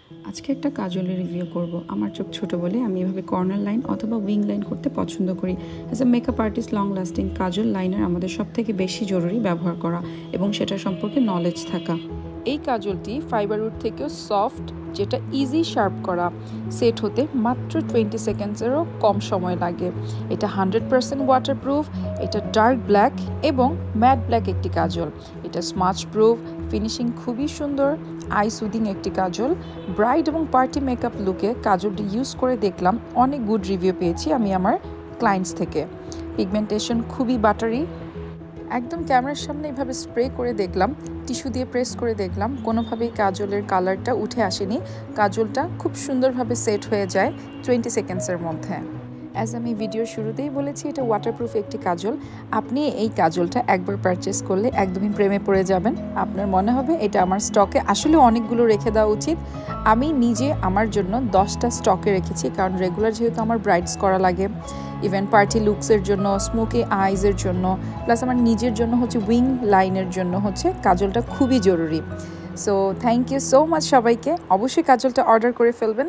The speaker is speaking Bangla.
আজকে একটা কাজলের রিভিউ করব। আমার চোখ ছোট বলে আমি এভাবে কর্নার লাইন অথবা উইং লাইন করতে পছন্দ করি। As a makeup artist long lasting Kajal liner আমাদের সবথেকে বেশি জরুরি ব্যবহার করা এবং সেটা সম্পর্কে নলেজ থাকা। এই কাজলটি ফাইবারউড থেকেও সফট, যেটা ইজি শার্প করা। সেট হতে মাত্র 20 সেকেন্ডসেরও কম সময় লাগে। এটা 100% ওয়াটারপ্রুফ, এটা ডার্ক ব্ল্যাক এবং ম্যাট ব্ল্যাক একটি কাজল। এটা স্মাচ প্রুফ, ফিনিশিং খুবই সুন্দর, আই সুদিং একটি কাজল। ব্রাইড এবং পার্টি মেকআপ লুকে কাজলটি ইউজ করে দেখলাম, অনেক গুড রিভিউ পেয়েছি আমি আমার ক্লায়েন্টস থেকে। পিগমেন্টেশন খুবই বাটারি। একদম ক্যামেরার সামনে এভাবে স্প্রে করে দেখলাম, টিস্যু দিয়ে প্রেস করে দেখলাম, কোনোভাবেই কাজলের কালারটা উঠে আসেনি। কাজলটা খুব সুন্দরভাবে সেট হয়ে যায় 20 সেকেন্ডসের মধ্যে। অ্যাজ আমি ভিডিওর শুরুতেই বলেছি, এটা ওয়াটারপ্রুফ একটি কাজল। আপনি এই কাজলটা একবার পারচেস করলে একদমই প্রেমে পড়ে যাবেন। আপনার মনে হবে এটা আমার স্টকে আসলে অনেকগুলো রেখে দেওয়া উচিত। আমি নিজে আমার জন্য 10টা স্টকে রেখেছি, কারণ রেগুলার যেহেতু আমার ব্রাইডস করা লাগে, ইভেন পার্টি লুকসের জন্য, স্মোকি আইজের জন্য, প্লাস আমার নিজের জন্য হচ্ছে উইং লাইনের জন্য হচ্ছে কাজলটা খুবই জরুরি। So thank you so much সবাইকে। অবশ্যই কাজলটা অর্ডার করে ফেলবেন।